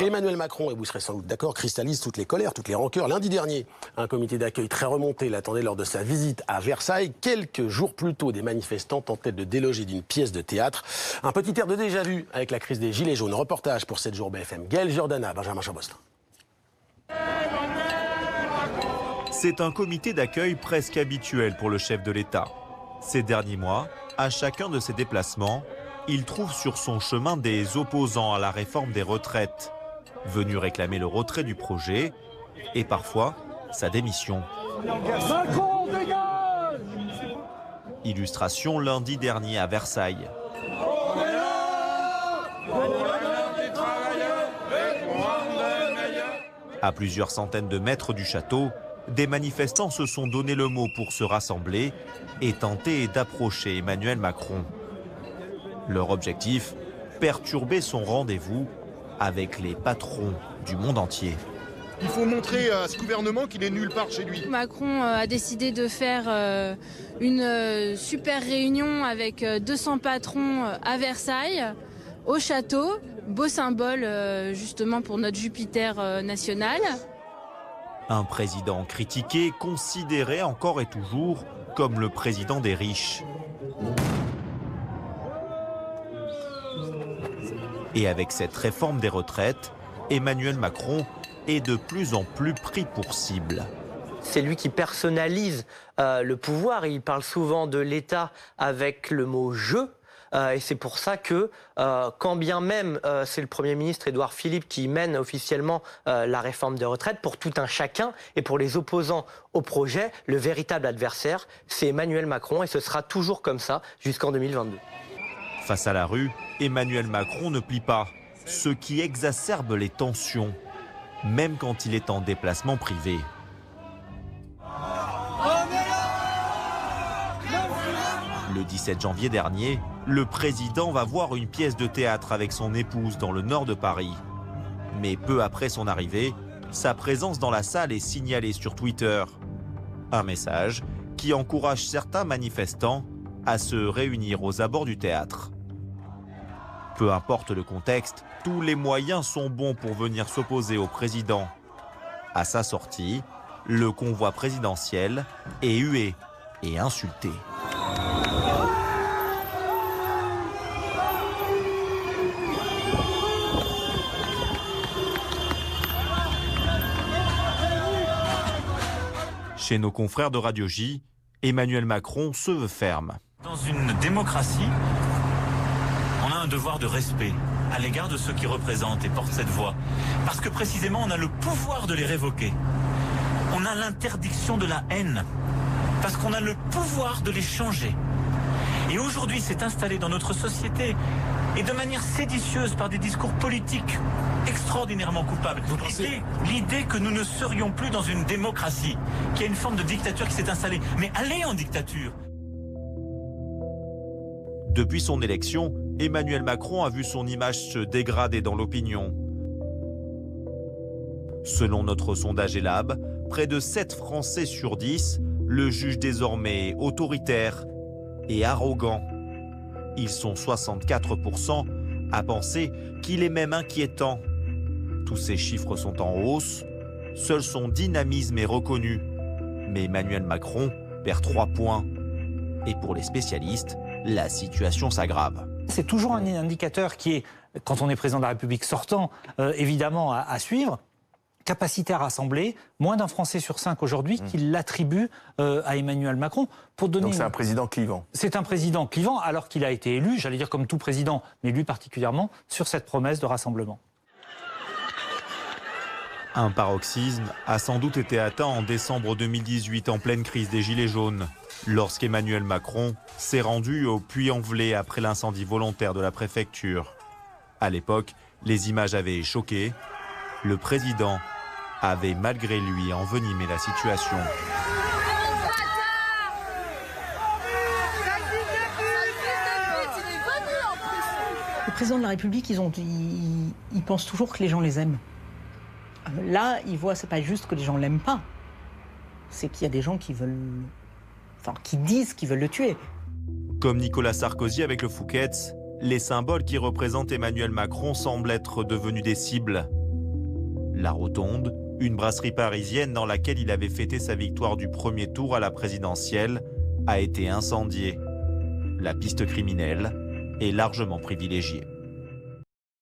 Emmanuel Macron, et vous serez sans doute d'accord, cristallise toutes les colères, toutes les rancœurs. Lundi dernier, un comité d'accueil très remonté l'attendait lors de sa visite à Versailles. Quelques jours plus tôt, des manifestants tentaient de déloger d'une pièce de théâtre. Un petit air de déjà-vu avec la crise des Gilets jaunes. Reportage pour 7 jours BFM. Gaël Giordana, Benjamin Chambostin. C'est un comité d'accueil presque habituel pour le chef de l'État. Ces derniers mois, à chacun de ses déplacements, il trouve sur son chemin des opposants à la réforme des retraites, venus réclamer le retrait du projet et parfois sa démission. Macron, dégage! Illustration lundi dernier à Versailles. À plusieurs centaines de mètres du château, des manifestants se sont donné le mot pour se rassembler et tenter d'approcher Emmanuel Macron. Leur objectif, perturber son rendez-vous avec les patrons du monde entier. Il faut montrer à ce gouvernement qu'il est nulle part chez lui. Macron a décidé de faire une super réunion avec 200 patrons à Versailles, au château. Beau symbole justement pour notre Jupiter national. Un président critiqué, considéré encore et toujours comme le président des riches. Et avec cette réforme des retraites, Emmanuel Macron est de plus en plus pris pour cible. C'est lui qui personnalise le pouvoir. Il parle souvent de l'État avec le mot « je ». Et c'est pour ça que, quand bien même c'est le Premier ministre Édouard Philippe qui mène officiellement la réforme des retraites, pour tout un chacun et pour les opposants au projet, le véritable adversaire, c'est Emmanuel Macron et ce sera toujours comme ça jusqu'en 2022. Face à la rue, Emmanuel Macron ne plie pas, ce qui exacerbe les tensions, même quand il est en déplacement privé. Le 17 janvier dernier, le président va voir une pièce de théâtre avec son épouse dans le nord de Paris. Mais peu après son arrivée, sa présence dans la salle est signalée sur Twitter. Un message qui encourage certains manifestants à se réunir aux abords du théâtre. Peu importe le contexte, tous les moyens sont bons pour venir s'opposer au président. À sa sortie, le convoi présidentiel est hué et insulté. Chez nos confrères de Radio J, Emmanuel Macron se veut ferme. Dans une démocratie, on a un devoir de respect à l'égard de ceux qui représentent et portent cette voix. Parce que précisément, on a le pouvoir de les révoquer. On a l'interdiction de la haine. Parce qu'on a le pouvoir de les changer. Et aujourd'hui, c'est installé dans notre société, et de manière séditieuse par des discours politiques extraordinairement coupables. L'idée que nous ne serions plus dans une démocratie, qu'il y a une forme de dictature qui s'est installée. Mais allez en dictature! Depuis son élection, Emmanuel Macron a vu son image se dégrader dans l'opinion. Selon notre sondage Elab, près de 7 Français sur 10 le jugent désormais autoritaire et arrogant. Ils sont 64% à penser qu'il est même inquiétant. Tous ces chiffres sont en hausse. Seul son dynamisme est reconnu. Mais Emmanuel Macron perd 3 points. Et pour les spécialistes, la situation s'aggrave. C'est toujours un indicateur qui est, quand on est président de la République sortant, évidemment à suivre. Capacité à rassembler, moins d'un Français sur 5 aujourd'hui qui l'attribue à Emmanuel Macron. Donc c'est un président clivant. C'est un président clivant alors qu'il a été élu, j'allais dire comme tout président, mais lui particulièrement, sur cette promesse de rassemblement. Un paroxysme a sans doute été atteint en décembre 2018 en pleine crise des Gilets jaunes, lorsqu'Emmanuel Macron s'est rendu au Puy-en-Velay après l'incendie volontaire de la préfecture. À l'époque, les images avaient choqué. Le président avait malgré lui envenimé la situation. Le président de la République, ils pensent toujours que les gens les aiment. Là, ils voient, c'est pas juste que les gens l'aiment pas, c'est qu'il y a des gens qui disent qu'ils veulent le tuer. Comme Nicolas Sarkozy avec le Fouquet's, les symboles qui représentent Emmanuel Macron semblent être devenus des cibles. La Rotonde, une brasserie parisienne dans laquelle il avait fêté sa victoire du premier tour à la présidentielle, a été incendiée. La piste criminelle est largement privilégiée.